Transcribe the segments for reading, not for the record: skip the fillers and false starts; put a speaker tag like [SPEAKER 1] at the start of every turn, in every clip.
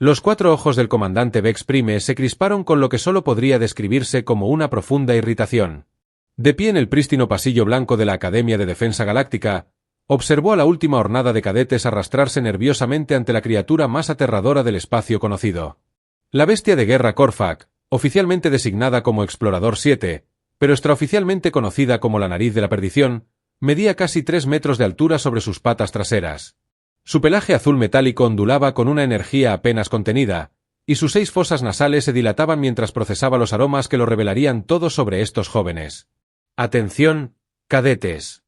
[SPEAKER 1] Los 4 ojos del comandante Vex Prime se crisparon con lo que solo podría describirse como una profunda irritación. De pie en el prístino pasillo blanco de la Academia de Defensa Galáctica, observó a la última hornada de cadetes arrastrarse nerviosamente ante la criatura más aterradora del espacio conocido. La bestia de guerra Corfac, oficialmente designada como Explorador 7, pero extraoficialmente conocida como la Nariz de la Perdición, medía casi 3 metros de altura sobre sus patas traseras. Su pelaje azul metálico ondulaba con una energía apenas contenida, y sus 6 fosas nasales se dilataban mientras procesaba los aromas que lo revelarían todo sobre estos jóvenes. «Atención, cadetes».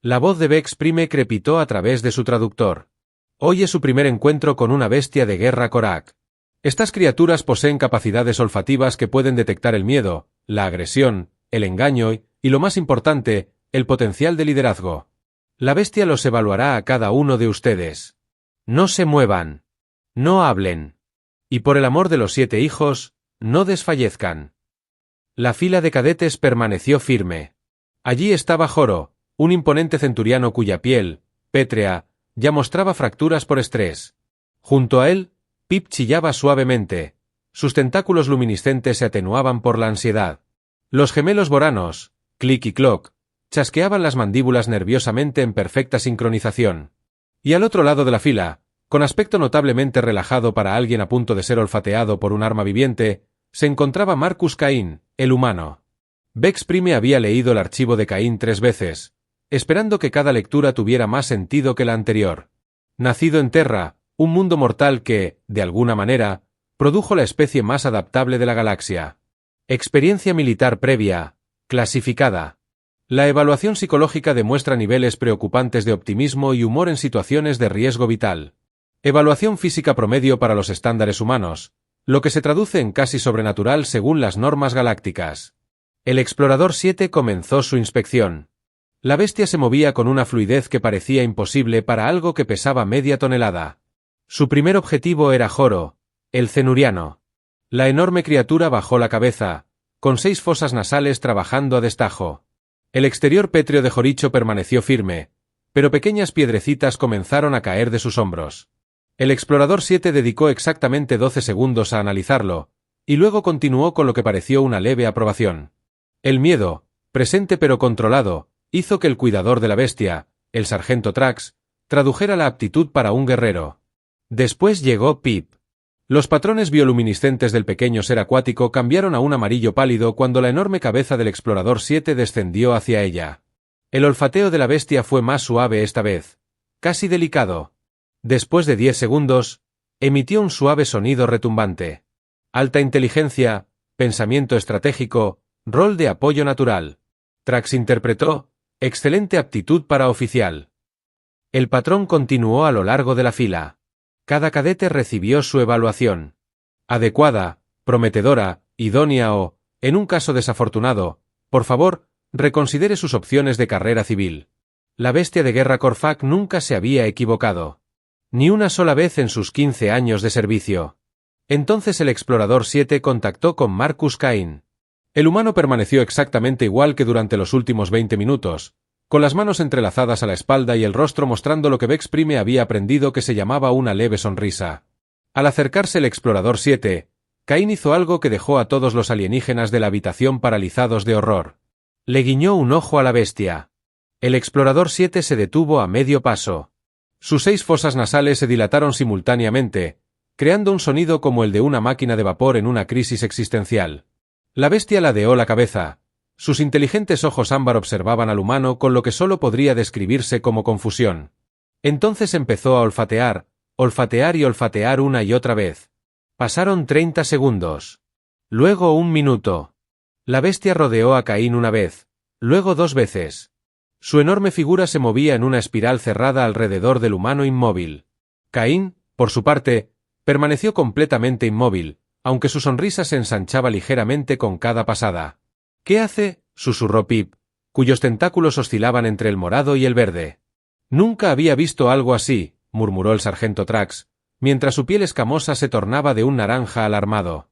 [SPEAKER 1] La voz de Vex Prime crepitó a través de su traductor. Hoy es su primer encuentro con una bestia de guerra Korak. Estas criaturas poseen capacidades olfativas que pueden detectar el miedo, la agresión, el engaño y, lo más importante, el potencial de liderazgo. La bestia los evaluará a cada uno de ustedes. No se muevan. No hablen. Y por el amor de los 7 hijos, no desfallezcan. La fila de cadetes permaneció firme. Allí estaba Joro, un imponente centuriano cuya piel, pétrea, ya mostraba fracturas por estrés. Junto a él, Pip chillaba suavemente. Sus tentáculos luminiscentes se atenuaban por la ansiedad. Los gemelos boranos, Click y Clock, chasqueaban las mandíbulas nerviosamente en perfecta sincronización. Y al otro lado de la fila, con aspecto notablemente relajado para alguien a punto de ser olfateado por un arma viviente, se encontraba Marcus Cain, el humano. Vex Prime había leído el archivo de Cain 3 veces, esperando que cada lectura tuviera más sentido que la anterior. Nacido en Terra, un mundo mortal que, de alguna manera, produjo la especie más adaptable de la galaxia. Experiencia militar previa, clasificada. La evaluación psicológica demuestra niveles preocupantes de optimismo y humor en situaciones de riesgo vital. Evaluación física promedio para los estándares humanos, lo que se traduce en casi sobrenatural según las normas galácticas. El Explorador 7 comenzó su inspección. La bestia se movía con una fluidez que parecía imposible para algo que pesaba media tonelada. Su primer objetivo era Joro, el cenuriano. La enorme criatura bajó la cabeza, con 6 fosas nasales trabajando a destajo. El exterior pétreo de Joricho permaneció firme, pero pequeñas piedrecitas comenzaron a caer de sus hombros. El Explorador 7 dedicó exactamente 12 segundos a analizarlo, y luego continuó con lo que pareció una leve aprobación. El miedo, presente pero controlado, hizo que el cuidador de la bestia, el sargento Trax, tradujera la aptitud para un guerrero. Después llegó Pip. Los patrones bioluminiscentes del pequeño ser acuático cambiaron a un amarillo pálido cuando la enorme cabeza del Explorador 7 descendió hacia ella. El olfateo de la bestia fue más suave esta vez, casi delicado. Después de 10 segundos, emitió un suave sonido retumbante. Alta inteligencia, pensamiento estratégico, rol de apoyo natural. Trax interpretó, excelente aptitud para oficial. El patrón continuó a lo largo de la fila. Cada cadete recibió su evaluación. Adecuada, prometedora, idónea o, en un caso desafortunado, por favor, reconsidere sus opciones de carrera civil. La bestia de guerra Corfac nunca se había equivocado. Ni una sola vez en sus 15 años de servicio. Entonces el Explorador 7 contactó con Marcus Cain. El humano permaneció exactamente igual que durante los últimos 20 minutos, con las manos entrelazadas a la espalda y el rostro mostrando lo que Vex Prime había aprendido que se llamaba una leve sonrisa. Al acercarse el Explorador 7, Cain hizo algo que dejó a todos los alienígenas de la habitación paralizados de horror. Le guiñó un ojo a la bestia. El Explorador 7 se detuvo a medio paso. Sus 6 fosas nasales se dilataron simultáneamente, creando un sonido como el de una máquina de vapor en una crisis existencial. La bestia ladeó la cabeza. Sus inteligentes ojos ámbar observaban al humano con lo que solo podría describirse como confusión. Entonces empezó a olfatear y olfatear una y otra vez. Pasaron 30 segundos. Luego 1 minuto. La bestia rodeó a Cain una vez, luego 2 veces. Su enorme figura se movía en una espiral cerrada alrededor del humano inmóvil. Cain, por su parte, permaneció completamente inmóvil, aunque su sonrisa se ensanchaba ligeramente con cada pasada. «¿Qué hace?», susurró Pip, cuyos tentáculos oscilaban entre el morado y el verde. «Nunca había visto algo así», murmuró el sargento Trax, mientras su piel escamosa se tornaba de un naranja alarmado.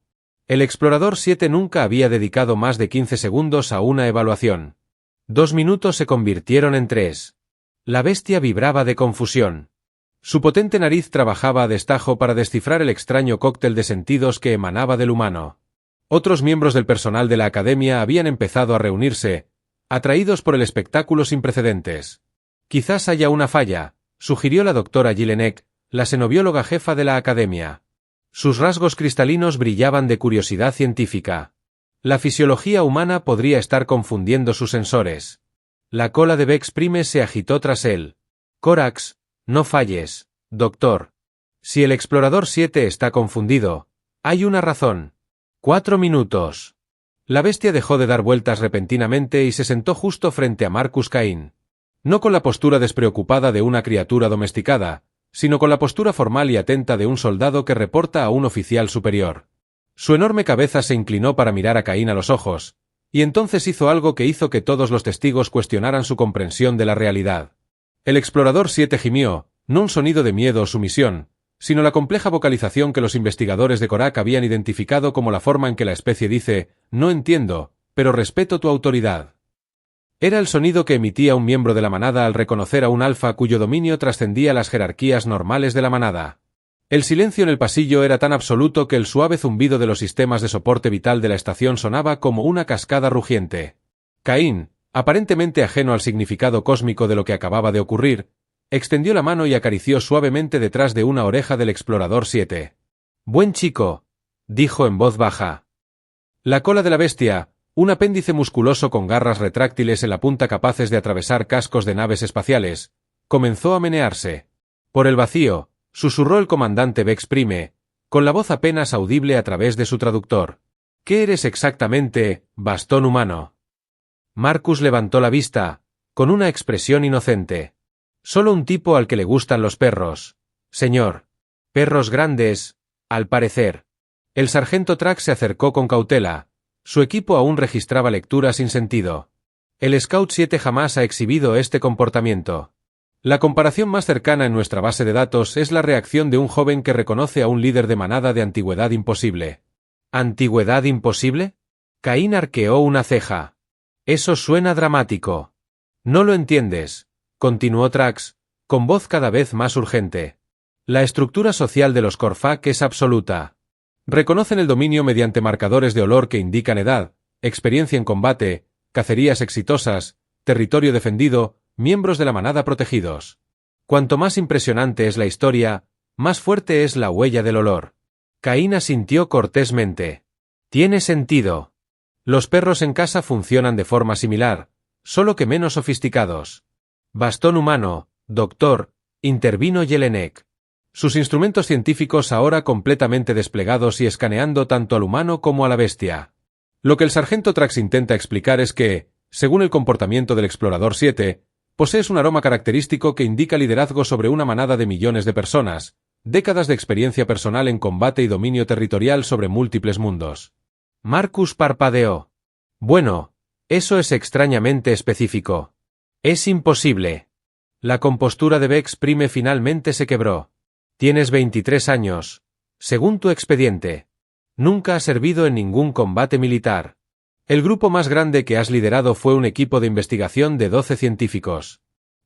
[SPEAKER 1] El Explorador 7 nunca había dedicado más de 15 segundos a una evaluación. 2 minutos se convirtieron en 3. La bestia vibraba de confusión. Su potente nariz trabajaba a destajo para descifrar el extraño cóctel de sentidos que emanaba del humano. Otros miembros del personal de la academia habían empezado a reunirse, atraídos por el espectáculo sin precedentes. Quizás haya una falla, sugirió la doctora Jelinek, la xenobióloga jefa de la academia. Sus rasgos cristalinos brillaban de curiosidad científica. La fisiología humana podría estar confundiendo sus sensores. La cola de Bex Prime se agitó tras él. Corax, no falles, doctor. Si el explorador 7 está confundido, hay una razón. 4 minutos. La bestia dejó de dar vueltas repentinamente y se sentó justo frente a Marcus Cain. No con la postura despreocupada de una criatura domesticada, sino con la postura formal y atenta de un soldado que reporta a un oficial superior. Su enorme cabeza se inclinó para mirar a Cain a los ojos, y entonces hizo algo que hizo que todos los testigos cuestionaran su comprensión de la realidad. El explorador 7 gimió, no un sonido de miedo o sumisión, sino la compleja vocalización que los investigadores de Korak habían identificado como la forma en que la especie dice, no entiendo, pero respeto tu autoridad. Era el sonido que emitía un miembro de la manada al reconocer a un alfa cuyo dominio trascendía las jerarquías normales de la manada. El silencio en el pasillo era tan absoluto que el suave zumbido de los sistemas de soporte vital de la estación sonaba como una cascada rugiente. Cain, aparentemente ajeno al significado cósmico de lo que acababa de ocurrir, extendió la mano y acarició suavemente detrás de una oreja del explorador 7. «Buen chico», dijo en voz baja. La cola de la bestia, un apéndice musculoso con garras retráctiles en la punta capaces de atravesar cascos de naves espaciales, comenzó a menearse. Por el vacío, susurró el comandante Bex Prime, con la voz apenas audible a través de su traductor. «¿Qué eres exactamente, bastón humano?» Marcus levantó la vista, con una expresión inocente. «Solo un tipo al que le gustan los perros, señor. Perros grandes, al parecer». El sargento Trax se acercó con cautela. Su equipo aún registraba lectura sin sentido. El Scout 7 jamás ha exhibido este comportamiento. La comparación más cercana en nuestra base de datos es la reacción de un joven que reconoce a un líder de manada de antigüedad imposible. ¿Antigüedad imposible? Cain arqueó una ceja. Eso suena dramático. No lo entiendes, continuó Trax, con voz cada vez más urgente. La estructura social de los Corfac es absoluta. Reconocen el dominio mediante marcadores de olor que indican edad, experiencia en combate, cacerías exitosas, territorio defendido, miembros de la manada protegidos. Cuanto más impresionante es la historia, más fuerte es la huella del olor. Cain asintió cortésmente. Tiene sentido. Los perros en casa funcionan de forma similar, solo que menos sofisticados. Bastón humano, doctor, intervino Jelinek. Sus instrumentos científicos ahora completamente desplegados y escaneando tanto al humano como a la bestia. Lo que el sargento Trax intenta explicar es que, según el comportamiento del explorador 7, posees un aroma característico que indica liderazgo sobre una manada de millones de personas, décadas de experiencia personal en combate y dominio territorial sobre múltiples mundos. Marcus parpadeó. Bueno, eso es extrañamente específico. Es imposible. La compostura de Bex Prime finalmente se quebró. Tienes 23 años, según tu expediente. Nunca has servido en ningún combate militar. El grupo más grande que has liderado fue un equipo de investigación de 12 científicos.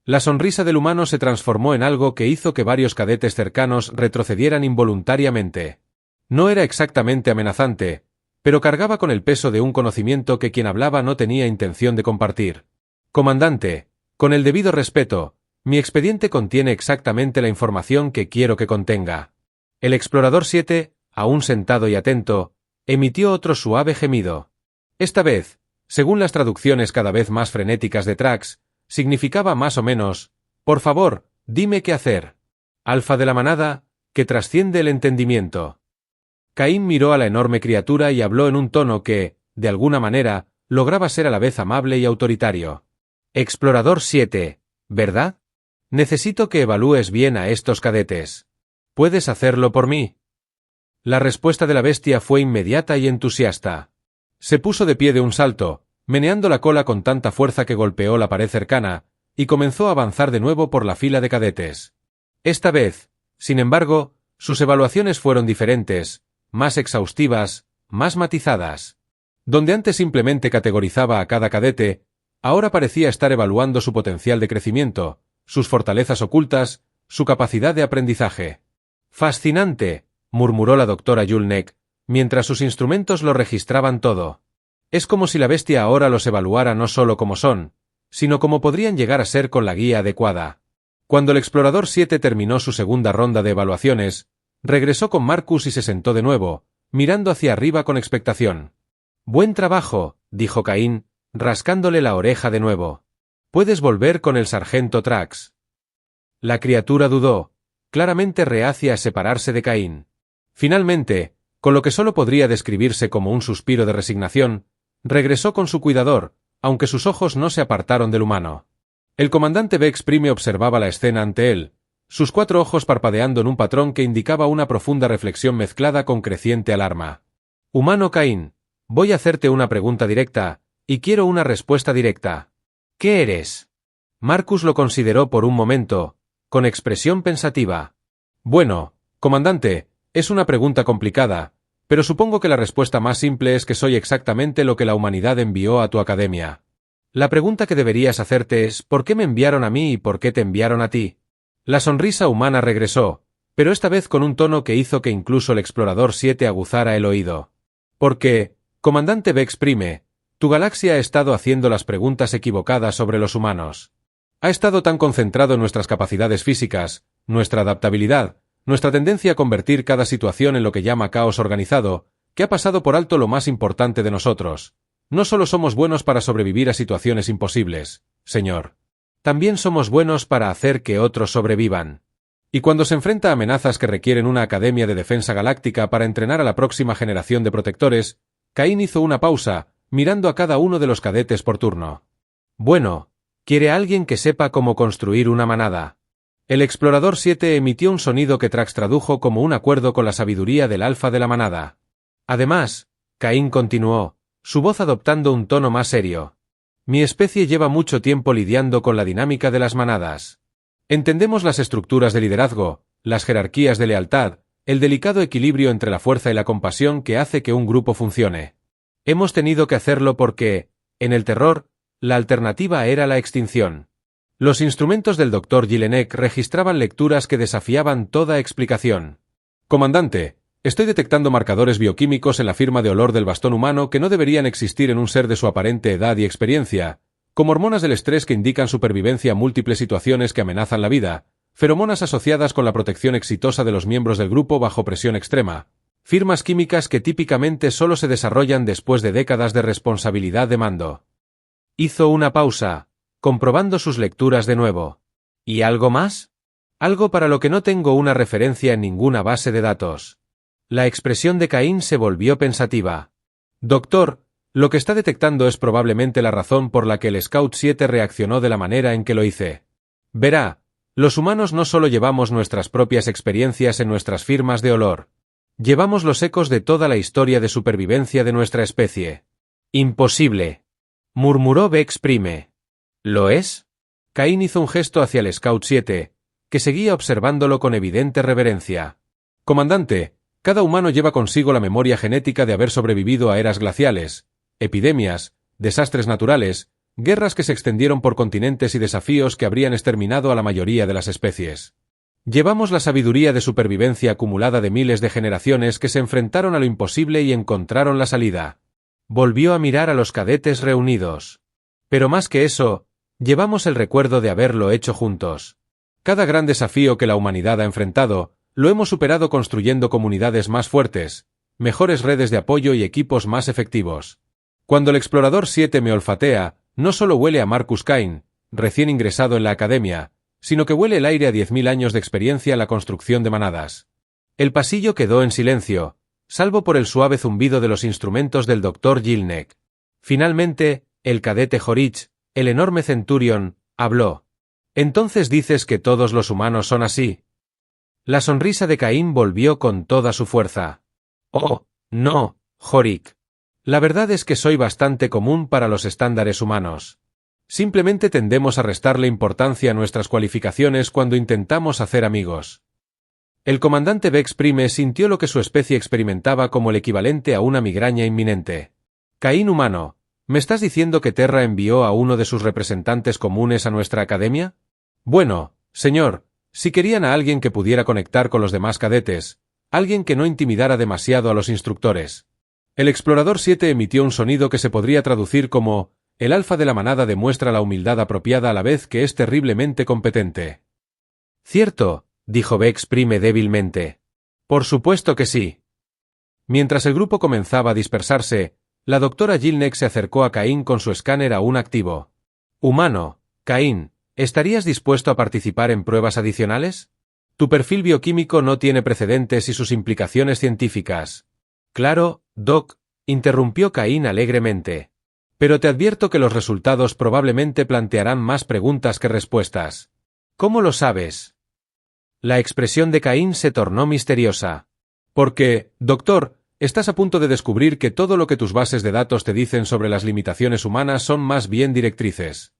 [SPEAKER 1] La sonrisa del humano se transformó en algo que hizo que varios cadetes cercanos retrocedieran involuntariamente. No era exactamente amenazante, pero cargaba con el peso de un conocimiento que quien hablaba no tenía intención de compartir. Comandante, con el debido respeto, mi expediente contiene exactamente la información que quiero que contenga. El explorador 7, aún sentado y atento, emitió otro suave gemido. Esta vez, según las traducciones cada vez más frenéticas de Trax, significaba más o menos, por favor, dime qué hacer. Alfa de la manada, que trasciende el entendimiento. Cain miró a la enorme criatura y habló en un tono que, de alguna manera, lograba ser a la vez amable y autoritario. Explorador 7, ¿verdad? Necesito que evalúes bien a estos cadetes. ¿Puedes hacerlo por mí? La respuesta de la bestia fue inmediata y entusiasta. Se puso de pie de un salto, meneando la cola con tanta fuerza que golpeó la pared cercana, y comenzó a avanzar de nuevo por la fila de cadetes. Esta vez, sin embargo, sus evaluaciones fueron diferentes, más exhaustivas, más matizadas. Donde antes simplemente categorizaba a cada cadete, ahora parecía estar evaluando su potencial de crecimiento, sus fortalezas ocultas, su capacidad de aprendizaje. Fascinante, murmuró la doctora Julnek, mientras sus instrumentos lo registraban todo. Es como si la bestia ahora los evaluara no solo como son, sino como podrían llegar a ser con la guía adecuada. Cuando el explorador 7 terminó su segunda ronda de evaluaciones, regresó con Marcus y se sentó de nuevo, mirando hacia arriba con expectación. Buen trabajo, dijo Caín, rascándole la oreja de nuevo. Puedes volver con el sargento Trax. La criatura dudó, claramente reacia a separarse de Caín. Finalmente, con lo que solo podría describirse como un suspiro de resignación, regresó con su cuidador, aunque sus ojos no se apartaron del humano. El comandante Vex Prime observaba la escena ante él, sus 4 ojos parpadeando en un patrón que indicaba una profunda reflexión mezclada con creciente alarma. Humano Caín, voy a hacerte una pregunta directa, y quiero una respuesta directa. ¿Qué eres? Marcus lo consideró por un momento, con expresión pensativa. Bueno, comandante, es una pregunta complicada, pero supongo que la respuesta más simple es que soy exactamente lo que la humanidad envió a tu academia. La pregunta que deberías hacerte es ¿por qué me enviaron a mí y por qué te enviaron a ti? La sonrisa humana regresó, pero esta vez con un tono que hizo que incluso el explorador 7 aguzara el oído. Porque, comandante Vex Prime, tu galaxia ha estado haciendo las preguntas equivocadas sobre los humanos. Ha estado tan concentrado en nuestras capacidades físicas, nuestra adaptabilidad, nuestra tendencia a convertir cada situación en lo que llama caos organizado, que ha pasado por alto lo más importante de nosotros. No solo somos buenos para sobrevivir a situaciones imposibles, señor. También somos buenos para hacer que otros sobrevivan. Y cuando se enfrenta a amenazas que requieren una academia de defensa galáctica para entrenar a la próxima generación de protectores, Caín hizo una pausa, mirando a cada uno de los cadetes por turno. Bueno, quiere alguien que sepa cómo construir una manada. El explorador 7 emitió un sonido que Trax tradujo como un acuerdo con la sabiduría del alfa de la manada. Además, Caín continuó, su voz adoptando un tono más serio. Mi especie lleva mucho tiempo lidiando con la dinámica de las manadas. Entendemos las estructuras de liderazgo, las jerarquías de lealtad, el delicado equilibrio entre la fuerza y la compasión que hace que un grupo funcione. Hemos tenido que hacerlo porque, en el terror, la alternativa era la extinción. Los instrumentos del Dr. Jelinek registraban lecturas que desafiaban toda explicación. Comandante, estoy detectando marcadores bioquímicos en la firma de olor del bastón humano que no deberían existir en un ser de su aparente edad y experiencia, como hormonas del estrés que indican supervivencia a múltiples situaciones que amenazan la vida, feromonas asociadas con la protección exitosa de los miembros del grupo bajo presión extrema, firmas químicas que típicamente solo se desarrollan después de décadas de responsabilidad de mando. Hizo una pausa, comprobando sus lecturas de nuevo. ¿Y algo más? Algo para lo que no tengo una referencia en ninguna base de datos. La expresión de Caín se volvió pensativa. Doctor, lo que está detectando es probablemente la razón por la que el Scout 7 reaccionó de la manera en que lo hice. Verá, los humanos no solo llevamos nuestras propias experiencias en nuestras firmas de olor. Llevamos los ecos de toda la historia de supervivencia de nuestra especie. Imposible, murmuró Vex Prime. ¿Lo es? Caín hizo un gesto hacia el Scout 7, que seguía observándolo con evidente reverencia. Comandante, cada humano lleva consigo la memoria genética de haber sobrevivido a eras glaciales, epidemias, desastres naturales, guerras que se extendieron por continentes y desafíos que habrían exterminado a la mayoría de las especies. Llevamos la sabiduría de supervivencia acumulada de miles de generaciones que se enfrentaron a lo imposible y encontraron la salida. Volvió a mirar a los cadetes reunidos. Pero más que eso, llevamos el recuerdo de haberlo hecho juntos. Cada gran desafío que la humanidad ha enfrentado, lo hemos superado construyendo comunidades más fuertes, mejores redes de apoyo y equipos más efectivos. Cuando el explorador 7 me olfatea, no solo huele a Marcus Cain, recién ingresado en la academia, sino que huele el aire a 10.000 años de experiencia en la construcción de manadas. El pasillo quedó en silencio, salvo por el suave zumbido de los instrumentos del Dr. Jelinek. Finalmente, el cadete Jorich, el enorme Centurion, habló. ¿Entonces dices que todos los humanos son así? La sonrisa de Caín volvió con toda su fuerza. Oh, no, Jorik. La verdad es que soy bastante común para los estándares humanos. Simplemente tendemos a restarle importancia a nuestras cualificaciones cuando intentamos hacer amigos. El comandante Vex Prime sintió lo que su especie experimentaba como el equivalente a una migraña inminente. Caín humano, ¿me estás diciendo que Terra envió a uno de sus representantes comunes a nuestra academia? Bueno, señor, Si querían a alguien que pudiera conectar con los demás cadetes, alguien que no intimidara demasiado a los instructores. El Explorador 7 emitió un sonido que se podría traducir como: el alfa de la manada demuestra la humildad apropiada a la vez que es terriblemente competente. Cierto, dijo Bex Prime débilmente. Por supuesto que sí. Mientras el grupo comenzaba a dispersarse, la doctora Gilneck se acercó a Caín con su escáner aún activo. Humano, Caín, ¿estarías dispuesto a participar en pruebas adicionales? Tu perfil bioquímico no tiene precedentes y sus implicaciones científicas. Claro, Doc, interrumpió Caín alegremente. Pero te advierto que los resultados probablemente plantearán más preguntas que respuestas. ¿Cómo lo sabes? La expresión de Caín se tornó misteriosa. Porque, doctor, estás a punto de descubrir que todo lo que tus bases de datos te dicen sobre las limitaciones humanas son más bien directrices.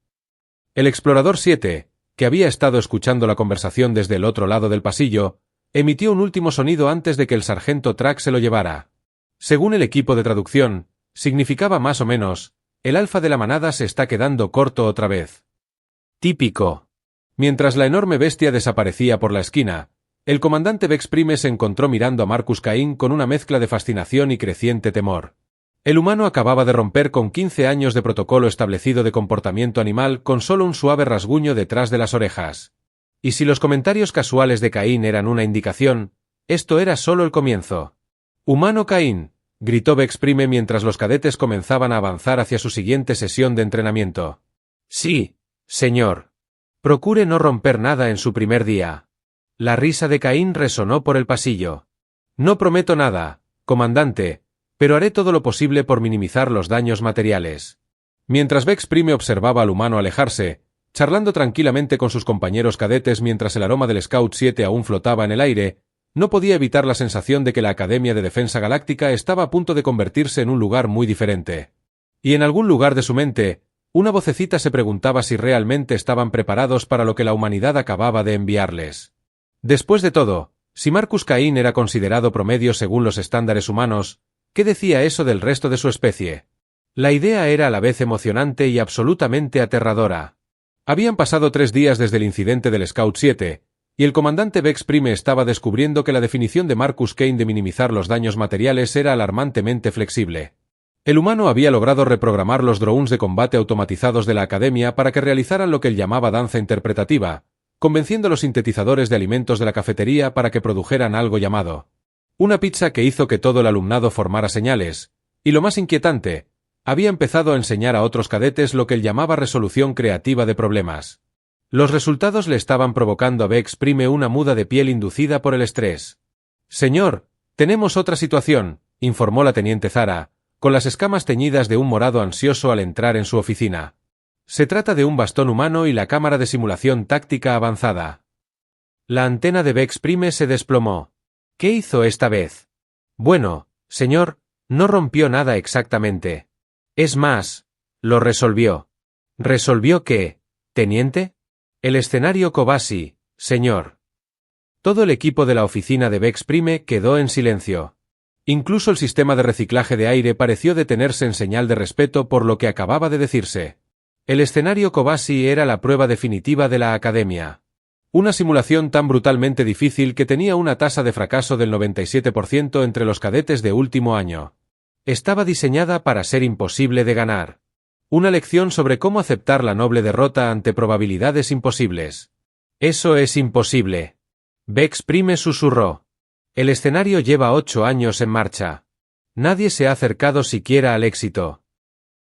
[SPEAKER 1] El Explorador 7, que había estado escuchando la conversación desde el otro lado del pasillo, emitió un último sonido antes de que el sargento Track se lo llevara. Según el equipo de traducción, significaba más o menos: el alfa de la manada se está quedando corto otra vez. Típico. Mientras la enorme bestia desaparecía por la esquina, el comandante Bex Prime se encontró mirando a Marcus Caín con una mezcla de fascinación y creciente temor. El humano acababa de romper con 15 años de protocolo establecido de comportamiento animal con solo un suave rasguño detrás de las orejas. Y si los comentarios casuales de Caín eran una indicación, esto era solo el comienzo. «Humano Caín», gritó Bex Prime mientras los cadetes comenzaban a avanzar hacia su siguiente sesión de entrenamiento. «Sí, señor. Procure no romper nada en su primer día». La risa de Caín resonó por el pasillo. «No prometo nada, comandante, pero haré todo lo posible por minimizar los daños materiales». Mientras Bex Prime observaba al humano alejarse, charlando tranquilamente con sus compañeros cadetes mientras el aroma del Scout 7 aún flotaba en el aire, no podía evitar la sensación de que la Academia de Defensa Galáctica estaba a punto de convertirse en un lugar muy diferente. Y en algún lugar de su mente, una vocecita se preguntaba si realmente estaban preparados para lo que la humanidad acababa de enviarles. Después de todo, si Marcus Caín era considerado promedio según los estándares humanos, ¿qué decía eso del resto de su especie? La idea era a la vez emocionante y absolutamente aterradora. Habían pasado 3 días desde el incidente del Scout 7, y el comandante Bex Prime estaba descubriendo que la definición de Marcus Caín de minimizar los daños materiales era alarmantemente flexible. El humano había logrado reprogramar los drones de combate automatizados de la Academia para que realizaran lo que él llamaba danza interpretativa, convenciendo a los sintetizadores de alimentos de la cafetería para que produjeran algo llamado una pizza que hizo que todo el alumnado formara señales, y lo más inquietante, había empezado a enseñar a otros cadetes lo que él llamaba resolución creativa de problemas. Los resultados le estaban provocando a Bex Prime una muda de piel inducida por el estrés. «Señor, tenemos otra situación», informó la teniente Zara, con las escamas teñidas de un morado ansioso al entrar en su oficina. «Se trata de un bastón humano y la cámara de simulación táctica avanzada». La antena de Bex Prime se desplomó. «¿Qué hizo esta vez?» «Bueno, señor, no rompió nada exactamente. Es más, lo resolvió». «¿Resolvió qué, teniente?» «El escenario Kobasi, señor». Todo el equipo de la oficina de Bex Prime quedó en silencio. Incluso el sistema de reciclaje de aire pareció detenerse en señal de respeto por lo que acababa de decirse. El escenario Kobasi era la prueba definitiva de la Academia. Una simulación tan brutalmente difícil que tenía una tasa de fracaso del 97% entre los cadetes de último año. Estaba diseñada para ser imposible de ganar. Una lección sobre cómo aceptar la noble derrota ante probabilidades imposibles. «Eso es imposible». Bex Prime susurró. «El escenario lleva 8 años en marcha. Nadie se ha acercado siquiera al éxito».